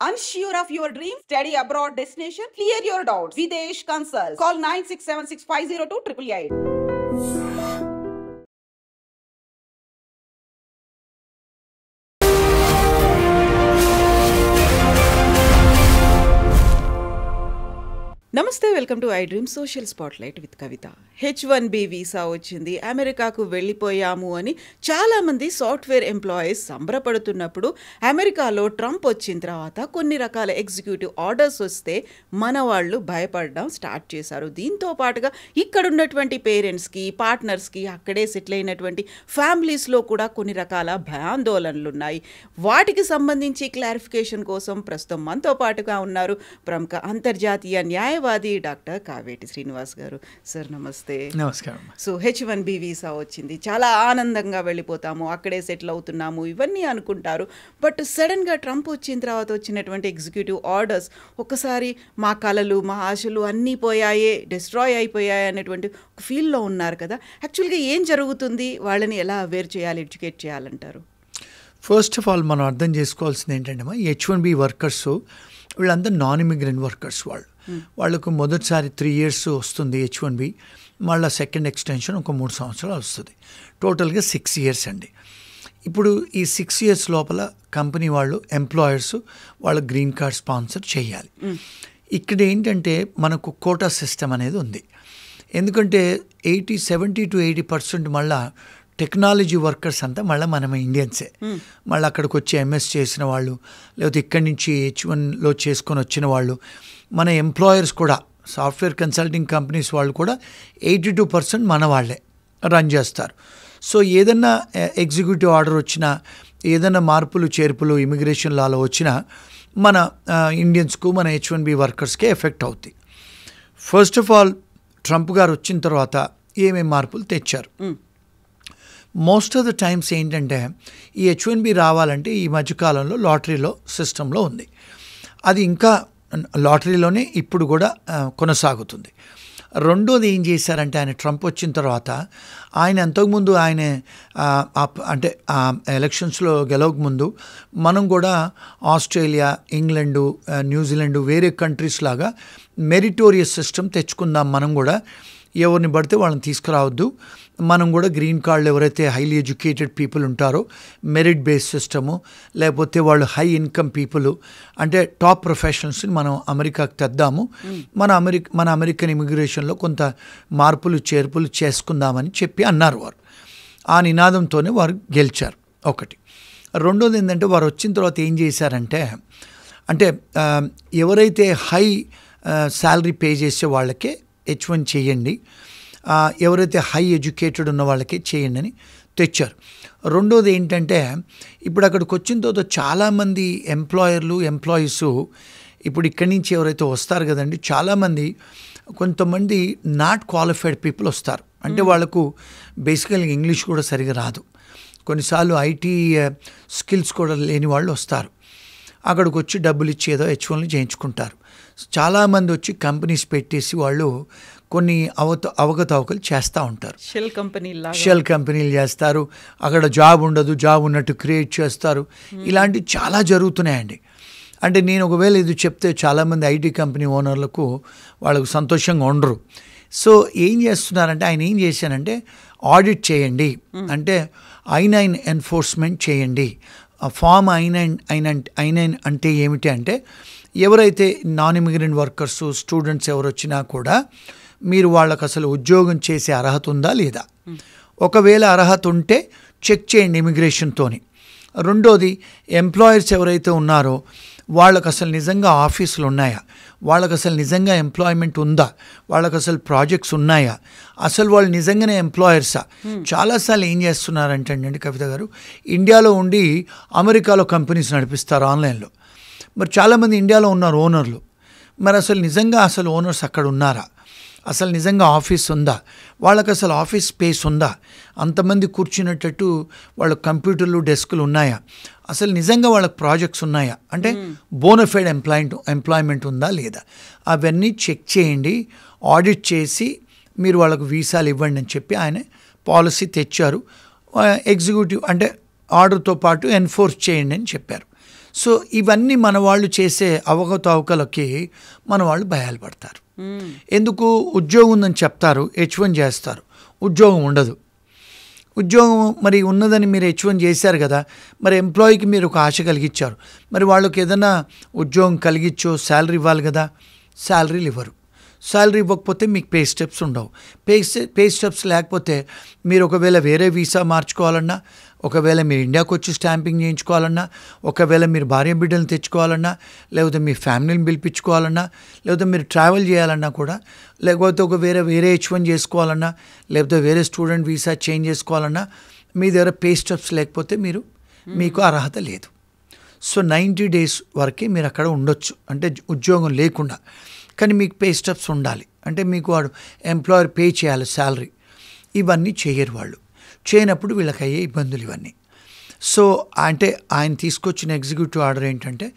Unsure of your dream? Study abroad destination? Clear your doubts. Videsh Consult. Call 9676502888. నమస్తే, welcome to I dream social spotlight with Kavitha. H1B visa వచ్చింది, అమెరికాకు వెళ్ళిపోయాము అని చాలామంది software employees సంబరపడుతున్నప్పుడు అమెరికాలో Trump వచ్చిన తర్వాత కొన్ని రకాల ఎగ్జిక్యూటివ్ ఆర్డర్స్ వస్తే మన వాళ్ళు భయపడడం స్టార్ట్ చేశారు. దీంతో పాటుగా ఇక్కడ ఉన్నటువంటి పేరెంట్స్కి, పార్ట్నర్స్కి, అక్కడే సెటిల్ అయినటువంటి ఫ్యామిలీస్లో కూడా కొన్ని రకాల భయాందోళనలు ఉన్నాయి. వాటికి సంబంధించి క్లారిఫికేషన్ కోసం ప్రస్తుతం మనతో పాటుగా ఉన్నారు ప్రముఖ అంతర్జాతీయ న్యాయవాది డాక్టర్ కావేటి శ్రీనివాస్ గారు. సార్ నమస్తే. నమస్కారం. సో H1B వీసా వచ్చింది, చాలా ఆనందంగా వెళ్ళిపోతాము, అక్కడే సెటిల్ అవుతున్నాము ఇవన్నీ అనుకుంటారు. బట్ సడన్గా ట్రంప్ వచ్చిన తర్వాత వచ్చినటువంటి ఎగ్జిక్యూటివ్ ఆర్డర్స్ ఒక్కసారి మా కలలు, మా ఆశలు అన్నీ పోయాయే, డిస్ట్రాయ్ అయిపోయాయి అనేటువంటి ఒక ఫీల్లో ఉన్నారు కదా. యాక్చువల్గా ఏం జరుగుతుంది, వాళ్ళని ఎలా అవేర్ చేయాలి, ఎడ్యుకేట్ చేయాలంటారు? ఫస్ట్ ఆఫ్ ఆల్ మనం అర్థం చేసుకోవాల్సింది ఏంటంటే H1B వర్కర్స్ వీళ్ళంతా నాన్ ఇమిగ్రెంట్ వర్కర్స్. వాళ్ళకు మొదటిసారి 3 years వస్తుంది H1B, మళ్ళీ సెకండ్ ఎక్స్టెన్షన్ ఒక 3 సంవత్సరాలు వస్తుంది. టోటల్గా 6 years అండి. ఇప్పుడు ఈ 6 years లోపల కంపెనీ వాళ్ళు, ఎంప్లాయర్స్ వాళ్ళ గ్రీన్ కార్డ్ స్పాన్సర్ చేయాలి. ఇక్కడ ఏంటంటే మనకు కోటా సిస్టమ్ అనేది ఉంది. ఎందుకంటే 70 to 80% మళ్ళీ టెక్నాలజీ వర్కర్స్ అంతా మళ్ళీ మన ఇండియన్సే. మళ్ళీ అక్కడికి వచ్చి MS చేసిన వాళ్ళు, లేకపోతే ఇక్కడి నుంచి H1లో చేసుకొని వచ్చిన వాళ్ళు, మన ఎంప్లాయర్స్ కూడా సాఫ్ట్వేర్ కన్సల్టింగ్ కంపెనీస్ వాళ్ళు కూడా 82% మన వాళ్ళే రన్ చేస్తారు. సో ఏదన్నా ఎగ్జిక్యూటివ్ ఆర్డర్ వచ్చినా, ఏదన్నా మార్పులు చేర్పులు ఇమిగ్రేషన్ లాలో వచ్చినా మన ఇండియన్స్కు, మన H1B వర్కర్స్కే ఎఫెక్ట్ అవుతాయి. ఫస్ట్ ఆఫ్ ఆల్ ట్రంప్ గారు వచ్చిన తర్వాత ఏమేమి మార్పులు తెచ్చారు? మోస్ట్ ఆఫ్ ద టైమ్స్ ఏంటంటే ఈ H1B రావాలంటే ఈ మధ్యకాలంలో లాటరీలో సిస్టంలో ఉంది. అది ఇంకా లాటరీలోనే ఇప్పుడు కూడా కొనసాగుతుంది. రెండోది ఏం చేశారంటే ఆయన ట్రంప్ వచ్చిన తర్వాత ఆయన అంతకుముందు ఆయన అంటే ఎలక్షన్స్లో గెలవకముందు మనం కూడా ఆస్ట్రేలియా, ఇంగ్లాండు, న్యూజిలాండు వేరే కంట్రీస్ లాగా మెరిటోరియస్ సిస్టమ్ తెచ్చుకుందాం. మనం కూడా ఎవరిని పడితే వాళ్ళని తీసుకురావద్దు, మనం కూడా గ్రీన్ కార్డులు ఎవరైతే హైలీ ఎడ్యుకేటెడ్ పీపుల్ ఉంటారో మెరిట్ బేస్ సిస్టము, లేకపోతే వాళ్ళు హై ఇన్కమ్ పీపుల్ అంటే టాప్ ప్రొఫెషనల్స్ని మనం అమెరికాకు తెద్దాము, మన అమెరికన్ ఇమిగ్రేషన్లో కొంత మార్పులు చేర్పులు చేసుకుందామని చెప్పి అన్నారు వారు. ఆ నినాదంతోనే వారు గెలిచారు. ఒకటి. రెండోది ఏంటంటే వారు వచ్చిన తర్వాత ఏం చేశారంటే, అంటే ఎవరైతే హై శాలరీ పే చేసే వాళ్ళకే H1 చేయండి, ఎవరైతే హై ఎడ్యుకేటెడ్ ఉన్న వాళ్ళకే చేయండి అని తెచ్చారు. రెండోది ఏంటంటే ఇప్పుడు అక్కడికి వచ్చిన తర్వాత చాలామంది ఎంప్లాయీస్ ఇప్పుడు ఇక్కడి నుంచి ఎవరైతే వస్తారు కదండి, చాలామంది కొంతమంది నాట్ క్వాలిఫైడ్ పీపుల్ వస్తారు. అంటే వాళ్ళకు బేసికల్గా ఇంగ్లీష్ కూడా సరిగా రాదు, కొన్నిసార్లు IT స్కిల్స్ కూడా లేని వాళ్ళు వస్తారు. అక్కడికి వచ్చి డబ్బులు ఇచ్చి ఏదో H1 చేయించుకుంటారు. చాలామంది వచ్చి కంపెనీస్ పెట్టేసి వాళ్ళు కొన్ని అవకతవకలు చేస్తూ ఉంటారు. షెల్ కంపెనీలు చేస్తారు, అక్కడ జాబ్ ఉండదు, జాబ్ ఉన్నట్టు క్రియేట్ చేస్తారు. ఇలాంటివి చాలా జరుగుతున్నాయండి. అంటే నేను ఒకవేళ ఇది చెప్తే చాలామంది IT కంపెనీ ఓనర్లకు వాళ్ళకు సంతోషంగా ఉండరు. సో ఏం చేస్తున్నారంటే ఆయన ఏం చేశానంటే ఆడిట్ చేయండి, అంటే I9 ఎన్ఫోర్స్మెంట్ చేయండి. ఫామ్ I9 అంటే ఏమిటి అంటే ఎవరైతే నాన్ ఇమిగ్రెంట్ వర్కర్స్, స్టూడెంట్స్ ఎవరు వచ్చినా కూడా మీరు వాళ్ళకు అసలు ఉద్యోగం చేసే అర్హత ఉందా లేదా, ఒకవేళ అర్హత ఉంటే చెక్ చేయండి ఇమిగ్రేషన్తోని. రెండోది ఎంప్లాయర్స్ ఎవరైతే ఉన్నారో వాళ్ళకు అసలు నిజంగా ఆఫీసులు ఉన్నాయా, వాళ్ళకు అసలు నిజంగా ఎంప్లాయ్మెంట్ ఉందా, వాళ్ళకు అసలు ప్రాజెక్ట్స్ ఉన్నాయా, అసలు వాళ్ళు నిజంగానే ఎంప్లాయర్సా. చాలాసార్లు ఏం చేస్తున్నారంటే అండి కవిత గారు, ఇండియాలో ఉండి అమెరికాలో కంపెనీస్ నడిపిస్తారు ఆన్లైన్లో. మరి చాలామంది ఇండియాలో ఉన్నారు ఓనర్లు, మరి అసలు నిజంగా అసలు ఓనర్స్ అక్కడ ఉన్నారా, అసలు నిజంగా ఆఫీస్ ఉందా, వాళ్ళకి అసలు ఆఫీస్ స్పేస్ ఉందా, అంతమంది కూర్చునేటట్టు వాళ్ళ కంప్యూటర్లు, డెస్కులు ఉన్నాయా, అసలు నిజంగా వాళ్ళకి ప్రాజెక్ట్స్ ఉన్నాయా, అంటే బోనఫైడ్ ఎంప్లాయ్మెంట్ ఉందా లేదా, అవన్నీ చెక్ చేయండి, ఆడిట్ చేసి మీరు వాళ్ళకు వీసాలు ఇవ్వండి అని చెప్పి ఆయన పాలసీ తెచ్చారు. ఎగ్జిక్యూటివ్ అంటే ఆర్డర్తో పాటు ఎన్ఫోర్స్ చేయండి అని చెప్పారు. సో ఇవన్నీ మన వాళ్ళు చేసే అవకతవకలకి మన వాళ్ళు భయాలు పడతారు. ఎందుకు? ఉద్యోగం ఉందని చెప్తారు, H1 చేస్తారు, ఉద్యోగం ఉండదు. ఉద్యోగం మరి ఉన్నదని మీరు H1 చేశారు కదా, మరి ఎంప్లాయీకి మీరు ఒక ఆశ కలిగించారు, మరి వాళ్ళకి ఏదైనా ఉద్యోగం కలిగించో శాలరీ ఇవ్వాలి కదా, శాలరీలు ఇవ్వరు. శాలరీ ఇవ్వకపోతే మీకు పే స్టెప్స్ ఉండవు. పే స్టెప్స్ లేకపోతే మీరు ఒకవేళ వేరే వీసా మార్చుకోవాలన్నా, ఒకవేళ మీరు ఇండియాకి వచ్చి స్టాంపింగ్ చేయించుకోవాలన్నా, ఒకవేళ మీరు భార్య బిడ్డలను తెచ్చుకోవాలన్నా, లేకపోతే మీ ఫ్యామిలీని పిలిపించుకోవాలన్నా, లేకపోతే మీరు ట్రావెల్ చేయాలన్నా కూడా, లేకపోతే ఒక వేరే H1 చేసుకోవాలన్నా, లేకపోతే వేరే స్టూడెంట్ వీసా చేంజ్ చేసుకోవాలన్నా, మీ దగ్గర పే స్టెప్స్ లేకపోతే మీకు అర్హత లేదు. సో 90 days వరకే మీరు అక్కడ ఉండొచ్చు, అంటే ఉద్యోగం లేకుండా. కానీ మీకు పే స్టెప్స్ ఉండాలి, అంటే మీకు వాడు ఎంప్లాయర్ పే చేయాలి శాలరీ. ఇవన్నీ చేయరు వాళ్ళు. చేయనప్పుడు వీళ్ళకి అయ్యే ఇబ్బందులు ఇవన్నీ. సో అంటే ఆయన తీసుకొచ్చిన ఎగ్జిక్యూటివ్ ఆర్డర్ ఏంటంటే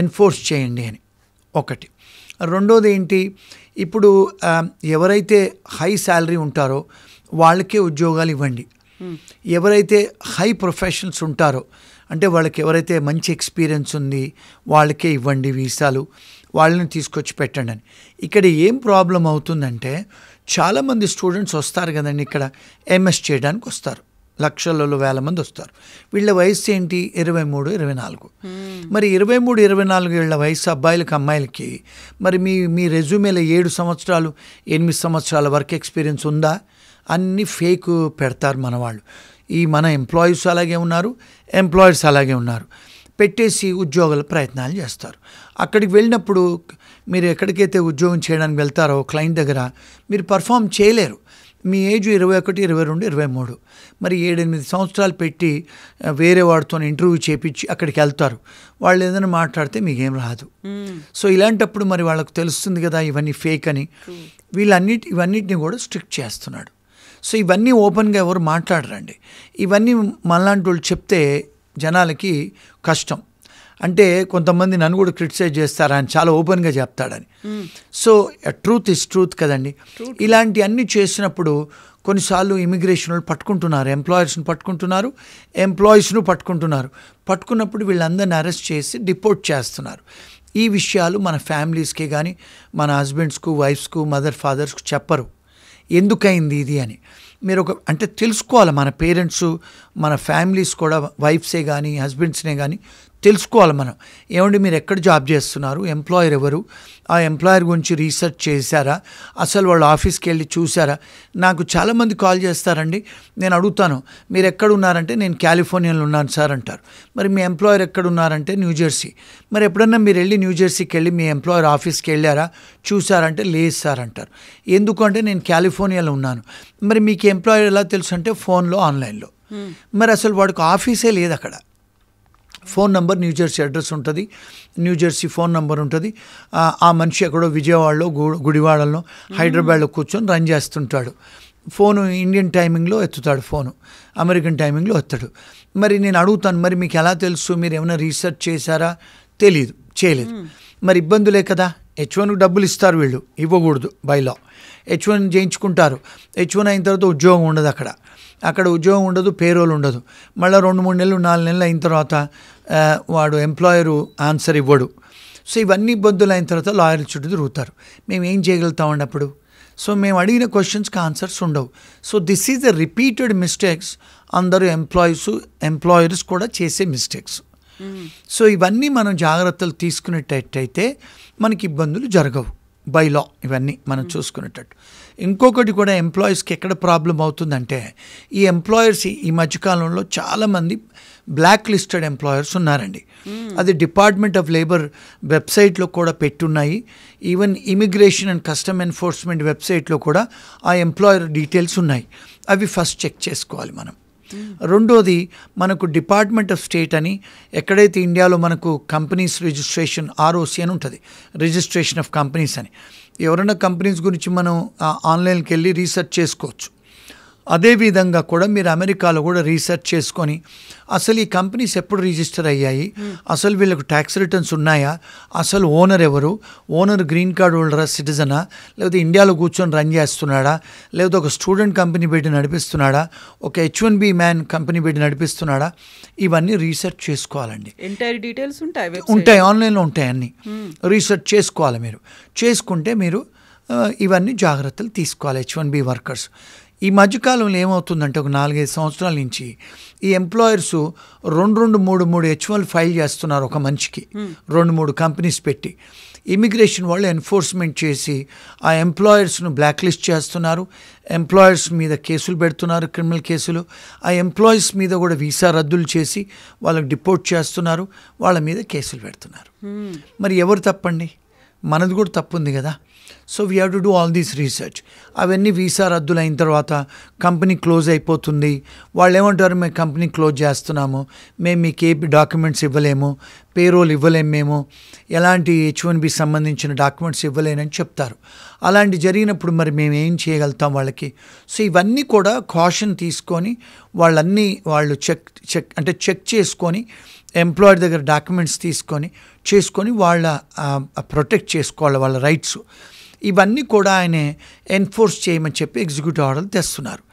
ఎన్ఫోర్స్ చేయండి అని ఒకటి. రెండోది ఏంటి, ఇప్పుడు ఎవరైతే హై శాలరీ ఉంటారో వాళ్ళకే ఉద్యోగాలు ఇవ్వండి. ఎవరైతే హై ప్రొఫెషనల్స్ ఉంటారో, అంటే వాళ్ళకి ఎవరైతే మంచి ఎక్స్పీరియన్స్ ఉంది వాళ్ళకే ఇవ్వండి వీసాలు, వాళ్ళని తీసుకొచ్చి పెట్టండి అని. ఇక్కడ ఏం ప్రాబ్లం అవుతుందంటే, చాలామంది స్టూడెంట్స్ వస్తారు కదండి ఇక్కడ MS చేయడానికి వస్తారు, లక్షలలో వేల మంది వస్తారు. వీళ్ళ వయసు ఏంటి? 23, 24. మరి 23, 24 ఏళ్ల వయసు అబ్బాయిలకి అమ్మాయిలకి మరి మీ రెజ్యూమేలో 7 సంవత్సరాలు 8 సంవత్సరాల వర్క్ ఎక్స్పీరియన్స్ ఉందా? అన్నీ ఫేక్ పెడతారు మన వాళ్ళు. మన ఎంప్లాయీస్ అలాగే ఉన్నారు, ఎంప్లాయర్స్ అలాగే ఉన్నారు. పెట్టేసి ఉద్యోగాల ప్రయత్నాలు చేస్తారు. అక్కడికి వెళ్ళినప్పుడు మీరు ఎక్కడికైతే ఉద్యోగం చేయడానికి వెళ్తారో క్లయింట్ దగ్గర మీరు పర్ఫామ్ చేయలేరు. మీ ఏజ్ 21, 22, 23. మరి 7-8 సంవత్సరాలు పెట్టి వేరే వాడితో ఇంటర్వ్యూ చేపించి అక్కడికి వెళ్తారు. వాళ్ళు ఏదైనా మాట్లాడితే మీకేం రాదు. సో ఇలాంటప్పుడు మరి వాళ్ళకు తెలుస్తుంది కదా ఇవన్నీ ఫేక్ అని. ఇవన్నిటిని కూడా స్ట్రిక్ట్ చేస్తున్నాడు. సో ఇవన్నీ ఓపెన్గా ఎవరు మాట్లాడరండి. ఇవన్నీ మనలాంటి వాళ్ళు చెప్తే జనాలకి కష్టం. అంటే కొంతమంది నన్ను కూడా క్రిటిసైజ్ చేస్తారు, ఆయన చాలా ఓపెన్గా చెప్తాడని. సో ట్రూత్ ఇస్ ట్రూత్ కదండి. ఇలాంటి అన్నీ చేసినప్పుడు కొన్నిసార్లు ఇమిగ్రేషన్ వాళ్ళు పట్టుకుంటున్నారు, ఎంప్లాయర్స్ని పట్టుకుంటున్నారు, ఎంప్లాయీస్ను పట్టుకుంటున్నారు. పట్టుకున్నప్పుడు వీళ్ళందరినీ అరెస్ట్ చేసి డిపోర్ట్ చేస్తున్నారు. ఈ విషయాలు మన ఫ్యామిలీస్కే కానీ మన హస్బెండ్స్కు, వైఫ్స్కు, మదర్ ఫాదర్స్కు చెప్పరు ఎందుకైంది ఇది అని. మీరు అంటే తెలుసుకోవాలి. మన పేరెంట్స్, మన ఫ్యామిలీస్ కూడా, వైఫ్సే కానీ హస్బెండ్స్నే కానీ తెలుసుకోవాలి మనం. ఏమండి మీరు ఎక్కడ జాబ్ చేస్తున్నారు, ఎంప్లాయర్ ఎవరు, ఆ ఎంప్లాయర్ గురించి రీసెర్చ్ చేశారా, అసలు వాళ్ళు ఆఫీస్కి వెళ్ళి చూసారా? నాకు చాలామంది కాల్ చేస్తారండి, నేను అడుగుతాను మీరు ఎక్కడ ఉన్నారంటే నేను కాలిఫోర్నియాలో ఉన్నాను సార్ అంటారు. మరి మీ ఎంప్లాయర్ ఎక్కడ ఉన్నారంటే న్యూజెర్సీ. మరి ఎప్పుడన్నా మీరు వెళ్ళి న్యూజెర్సీకి వెళ్ళి మీ ఎంప్లాయర్ ఆఫీస్కి వెళ్ళారా, చూసారంటే లేదు సార్ అంటారు. ఎందుకంటే నేను కాలిఫోర్నియాలో ఉన్నాను. మరి మీకు ఎంప్లాయర్ ఎలా తెలుసు అంటే ఫోన్లో, ఆన్లైన్లో. మరి అసలు వాడికి ఆఫీసే లేదు అక్కడ. ఫోన్ నంబర్ న్యూజెర్సీ అడ్రస్ ఉంటుంది, న్యూజెర్సీ ఫోన్ నంబర్ ఉంటుంది. ఆ మనిషి ఎక్కడో విజయవాడలో, గుడివాడలో, హైదరాబాద్లో కూర్చొని రన్ చేస్తుంటాడు. ఫోను ఇండియన్ టైమింగ్లో ఎత్తుతాడు, ఫోను అమెరికన్ టైమింగ్లో ఎత్తాడు. మరి నేను అడుగుతాను, మరి మీకు ఎలా తెలుసు, మీరు ఏమైనా రీసెర్చ్ చేశారా? తెలీదు, చేయలేదు. మరి ఇబ్బందులే కదా. H1కు డబ్బులు ఇస్తారు వీళ్ళు, ఇవ్వకూడదు బైలా. H1 చేయించుకుంటారు. H1 అయిన తర్వాత ఉద్యోగం ఉండదు అక్కడ ఉద్యోగం ఉండదు, పేరోల్ ఉండదు. మళ్ళీ 2-3 నెలలు 4 నెలలు అయిన తర్వాత వాడు ఎంప్లాయరు ఆన్సర్ ఇవ్వడు. సో ఇవన్నీ ఇబ్బందులు అయిన తర్వాత లాయర్ల చుట్టూ తిరుగుతారు. మేము ఏం చేయగలుగుతామండి అప్పుడు? సో మేము అడిగిన క్వశ్చన్స్కి ఆన్సర్స్ ఉండవు. So this is the repeated mistakes. అందరూ ఎంప్లాయర్స్ కూడా చేసే మిస్టేక్స్. సో ఇవన్నీ మనం జాగ్రత్తలు తీసుకునేటట్టయితే మనకి ఇబ్బందులు జరగవు. బై లా ఇవన్నీ మనం చూసుకునేటట్టు. ఇంకొకటి కూడా ఎంప్లాయీస్కి ఎక్కడ ప్రాబ్లం అవుతుందంటే, ఈ ఎంప్లాయర్స్ ఈ మధ్యకాలంలో చాలామంది బ్లాక్ లిస్టెడ్ ఎంప్లాయర్స్ ఉన్నారండి. అది డిపార్ట్మెంట్ ఆఫ్ లేబర్ వెబ్సైట్లో కూడా పెట్టున్నాయి. Even immigration and custom enforcement వెబ్సైట్లో కూడా ఆ ఎంప్లాయర్ డీటెయిల్స్ ఉన్నాయి. అవి ఫస్ట్ చెక్ చేసుకోవాలి మనం. రెండోది, మనకు డిపార్ట్మెంట్ ఆఫ్ స్టేట్ అని ఎక్కడైతే ఇండియాలో మనకు కంపెనీస్ రిజిస్ట్రేషన్ ROC అని ఉంటుంది, రిజిస్ట్రేషన్ ఆఫ్ కంపెనీస్ అని. ఎవరైనా కంపెనీస్ గురించి మనం ఆన్లైన్కి వెళ్ళి రీసెర్చ్ చేసుకోవచ్చు. అదేవిధంగా కూడా మీరు అమెరికాలో కూడా రీసెర్చ్ చేసుకొని అసలు ఈ కంపెనీస్ ఎప్పుడు రిజిస్టర్ అయ్యాయి, అసలు వీళ్ళకు ట్యాక్స్ రిటర్న్స్ ఉన్నాయా, అసలు ఓనర్ ఎవరు, ఓనర్ గ్రీన్ కార్డ్ హోల్డరా, సిటిజనా, లేకపోతే ఇండియాలో కూర్చొని రన్ చేస్తున్నాడా, లేకపోతే ఒక స్టూడెంట్ కంపెనీ పెట్టి నడిపిస్తున్నాడా, ఒక H1B మ్యాన్ కంపెనీ పెట్టి నడిపిస్తున్నాడా, ఇవన్నీ రీసెర్చ్ చేసుకోవాలండి. ఎంటైర్ డీటెయిల్స్ ఉంటాయి, ఆన్లైన్లో ఉంటాయి అన్నీ. రీసెర్చ్ చేసుకోవాలి. మీరు చేసుకుంటే మీరు ఇవన్నీ జాగ్రత్తలు తీసుకోవాలి. H1B వర్కర్స్ ఈ మధ్యకాలంలో ఏమవుతుందంటే ఒక 4-5 సంవత్సరాల నుంచి ఈ ఎంప్లాయర్స్ 2-3 H1 ఫైల్ చేస్తున్నారు ఒక మనిషికి, 2-3 కంపెనీస్ పెట్టి. ఇమిగ్రేషన్ వాళ్ళు ఎన్ఫోర్స్మెంట్ చేసి ఆ ఎంప్లాయర్స్ను బ్లాక్ లిస్ట్ చేస్తున్నారు, ఎంప్లాయర్స్ మీద కేసులు పెడుతున్నారు, క్రిమినల్ కేసులు. ఆ ఎంప్లాయీస్ మీద కూడా వీసా రద్దులు చేసి వాళ్ళకి డిపోర్ట్ చేస్తున్నారు, వాళ్ళ మీద కేసులు పెడుతున్నారు. మరి ఎవరు తప్పండి? మనది కూడా తప్పు ఉంది కదా. So we have to do all these research. అవన్నీ వీసా రద్దులు అయిన తర్వాత కంపెనీ క్లోజ్ అయిపోతుంది. వాళ్ళు ఏమంటారు, మేము కంపెనీ క్లోజ్ చేస్తున్నాము, మేము మీకు ఏ డాక్యుమెంట్స్ ఇవ్వలేము, పేరోల్ ఇవ్వలేము, మేము ఎలాంటి H1B సంబంధించిన డాక్యుమెంట్స్ ఇవ్వలేనని చెప్తారు. అలాంటి జరిగినప్పుడు మరి మేము ఏం చేయగలుగుతాం వాళ్ళకి? సో ఇవన్నీ కూడా కాషన్ తీసుకొని వాళ్ళు చెక్ చేసుకొని ఎంప్లాయర్ దగ్గర డాక్యుమెంట్స్ చేసుకొని వాళ్ళ ప్రొటెక్ట్ చేసుకోవాలి వాళ్ళ రైట్స్. ఇవన్నీ కూడా ఆయన ఎన్ఫోర్స్ చేయమని చెప్పి ఎగ్జిక్యూటివ్ ఆర్డర్లు తెస్తున్నారు.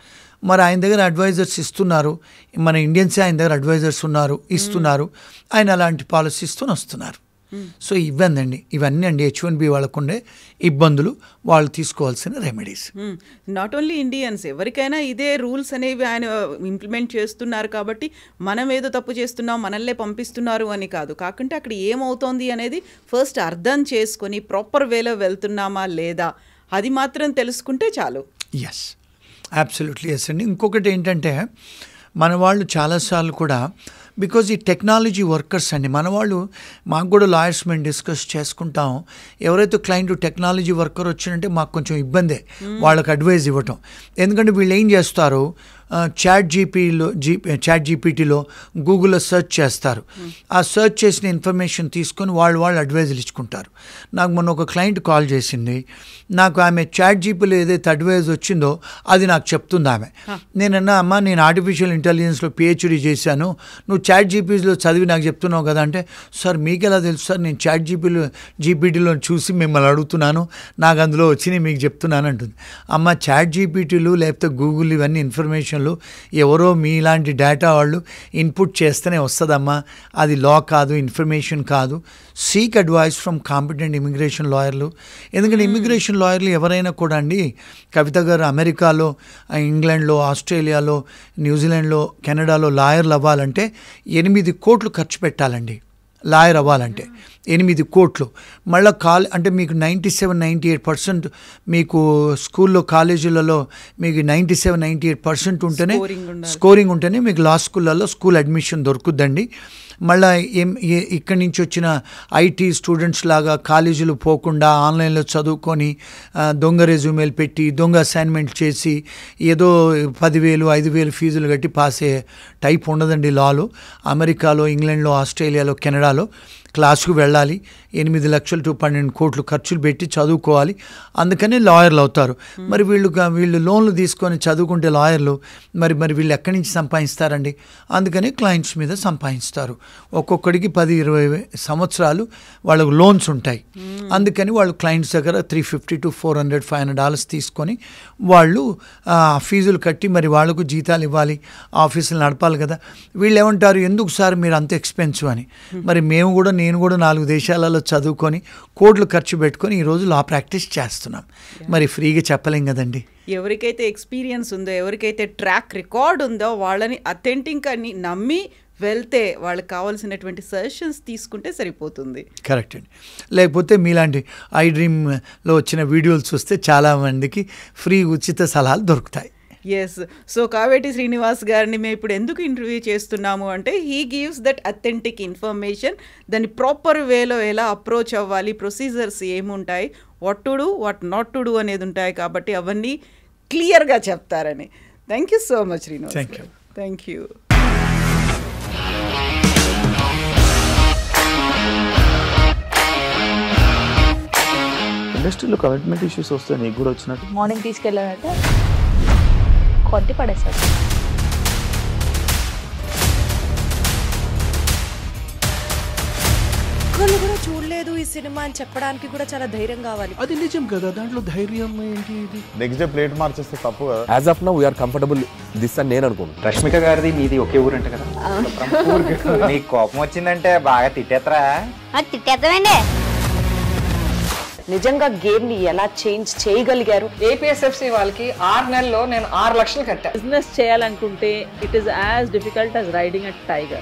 మరి ఆయన దగ్గర అడ్వైజర్స్ ఇస్తున్నారు, మన ఇండియన్సే ఆయన దగ్గర అడ్వైజర్స్ ఇస్తున్నారు, ఆయన అలాంటి పాలసీస్తో వస్తున్నారు. సో ఇవన్నీ అండి H1B వాళ్ళకుండే ఇబ్బందులు, వాళ్ళు తీసుకోవాల్సిన రెమెడీస్. నాట్ ఓన్లీ ఇండియన్స్, ఎవరికైనా ఇదే రూల్స్ అనేవి ఆయన ఇంప్లిమెంట్ చేస్తున్నారు కాబట్టి మనం ఏదో తప్పు చేస్తున్నాం, మనల్నే పంపిస్తున్నారు అని కాదు. కాకుంటే అక్కడ ఏమవుతోంది అనేది ఫస్ట్ అర్థం చేసుకొని ప్రాపర్ వేలో వెళ్తున్నామా లేదా అది మాత్రం తెలుసుకుంటే చాలు. ఎస్, అబ్సల్యూట్లీ ఎస్ అండి. ఇంకొకటి ఏంటంటే మన వాళ్ళు చాలాసార్లు కూడా బికాజ్ ఈ టెక్నాలజీ వర్కర్స్ అండి, మన వాళ్ళు మాకు కూడా లాయర్స్ మేము డిస్కస్ చేసుకుంటాం. ఎవరైతే క్లయింట్ టెక్నాలజీ వర్కర్ వచ్చినంటే మాకు కొంచెం ఇబ్బందే వాళ్ళకి అడ్వైజ్ ఇవ్వటం. ఎందుకంటే వీళ్ళు ఏం చేస్తారు, చాట్ జీపీటీలో గూగుల్లో సెర్చ్ చేస్తారు. ఆ సెర్చ్ చేసిన ఇన్ఫర్మేషన్ తీసుకొని వాళ్ళు అడ్వైజులు ఇచ్చుకుంటారు. నాకు మొన్న ఒక క్లయింట్ కాల్ చేసింది, నాకు ఆమె చాట్ జీపీలో ఏదైతే అడ్వైజ్ వచ్చిందో అది నాకు చెప్తుంది ఆమె. నేనన్నా, అమ్మ నేను ఆర్టిఫిషియల్ ఇంటెలిజెన్స్లో PhD చేశాను, నువ్వు చాట్ జీపీలో చదివి నాకు చెప్తున్నావు కదా అంటే, సార్ మీకు ఎలా తెలుసు సార్, నేను చాట్ జీపీటీలో చూసి మిమ్మల్ని అడుగుతున్నాను, నాకు అందులో వచ్చినాయి మీకు చెప్తున్నాను అంటుంది. అమ్మ చాట్ జీపీటీలు లేకపోతే గూగుల్ ఇవన్నీ ఇన్ఫర్మేషన్ ఎవరో మీలాంటి డేటా వాళ్ళు ఇన్పుట్ చేస్తేనే వస్తుందమ్మా, అది లా కాదు, ఇన్ఫర్మేషన్ కాదు. Seek advice from competent immigration లాయర్లు. ఎందుకంటే ఇమిగ్రేషన్ లాయర్లు ఎవరైనా కూడా అండి, కవిత గారు అమెరికాలో, ఇంగ్లాండ్లో, ఆస్ట్రేలియాలో, న్యూజిలాండ్లో, కెనడాలో లాయర్లు అవ్వాలంటే 8 కోట్లు ఖర్చు పెట్టాలండి. లాయర్ అవ్వాలంటే 8 కోట్లు. మళ్ళీ అంటే మీకు 97-98% మీకు స్కూల్లో కాలేజీలలో మీకు 97-98% ఉంటేనే స్కోరింగ్ ఉంటేనే మీకు లా స్కూళ్ళల్లో స్కూల్ అడ్మిషన్ దొరుకుద్దండి. మళ్ళీ ఇక్కడి నుంచి వచ్చిన IT స్టూడెంట్స్ లాగా కాలేజీలు పోకుండా ఆన్లైన్లో చదువుకొని దొంగ రెజ్యూమేలు పెట్టి దొంగ అసైన్మెంట్ చేసి ఏదో 10,000 5,000 ఫీజులు కట్టి పాస్ అయ్యే టైప్ ఉండదండి లాలో. అమెరికాలో, ఇంగ్లాండ్లో, ఆస్ట్రేలియాలో, కెనడాలో క్లాసుకు వెళ్ళాలి, 8 లక్షలు to 12 కోట్లు ఖర్చులు పెట్టి చదువుకోవాలి, అందుకనే లాయర్లు అవుతారు. మరి వీళ్ళు లోన్లు తీసుకొని చదువుకుంటే లాయర్లు మరి వీళ్ళు ఎక్కడి నుంచి సంపాదిస్తారండి? అందుకని క్లయింట్స్ మీద సంపాదిస్తారు. ఒక్కొక్కడికి 10-20 సంవత్సరాలు వాళ్ళకు లోన్స్ ఉంటాయి. అందుకని వాళ్ళు క్లయింట్స్ దగ్గర $350 to $400-500 తీసుకొని వాళ్ళు ఫీజులు కట్టి మరి వాళ్ళకు జీతాలు ఇవ్వాలి, ఆఫీసులు నడపాలి కదా. వీళ్ళు ఏమంటారు, ఎందుకు సార్ మీరు అంత ఎక్స్పెన్సివ్ అని. మరి నేను కూడా 4 దేశాలలో చదువుకొని కోట్లు ఖర్చు పెట్టుకొని ఈరోజు లా ప్రాక్టీస్ చేస్తున్నాం. మరి ఫ్రీగా చెప్పలేం కదండి. ఎవరికైతే ఎక్స్పీరియన్స్ ఉందో, ఎవరికైతే ట్రాక్ రికార్డ్ ఉందో వాళ్ళని అథెంటిక్ అని నమ్మి వెళ్తే వాళ్ళకి కావాల్సినటువంటి సజెషన్స్ తీసుకుంటే సరిపోతుంది. కరెక్ట్ అండి. లేకపోతే మీలాంటి iDreamలో వచ్చిన వీడియోలు చూస్తే చాలామందికి ఫ్రీ ఉచిత సలహాలు దొరుకుతాయి. ఎస్. సో కావేటి శ్రీనివాస్ గారిని మేము ఇప్పుడు ఎందుకు ఇంటర్వ్యూ చేస్తున్నాము అంటే, he gives that authentic information. దాన్ని ప్రాపర్ వేలో ఎలా అప్రోచ్ అవ్వాలి, ప్రొసీజర్స్ ఏముంటాయి, what to do, what not to do అనేది ఉంటాయి. కాబట్టి అవన్నీ క్లియర్గా చెప్తారని. Thank you so much Srinivas. Thank you. ఇండస్ట్రీలో కమిట్మెంట్ ఇష్యూస్ వస్తాయి, నీకు కూడా వచ్చినట్టు మార్నింగ్ తీసుకెళ్ళాలంటే కొట్టి పడేశాడు. ఒక్కళ్ళు కూడా చూడలేదు ఈ సినిమా అని చెప్పడానికి కూడా చాలా ధైర్యం కావాలి. అది నిజం కదా, దాంట్లో ధైర్యం ఏంటి? ఇది నెక్స్ట్ డే ప్లేట్ మార్చేస్తే తప్పు కదా. As of now we are comfortable this అని నేను అనుకుంటున్నాను. రష్మిక గారిది మీది ఒకే ఊరు అంట కదా. నీకు కోపం వచ్చిందంటే బాగా తిట్టేత్తరా? తిట్టేద్దామండి. నిజంగా గేమ్ ని ఎలా చేంజ్ చేయగలిగారు? ఏపీఎస్ఎఫ్సి వాళ్ళకి 6 నెలల్లో నేను 6 లక్షలు కట్టా. బిజినెస్ చేయాలనుకుంటే it is as difficult as riding a tiger.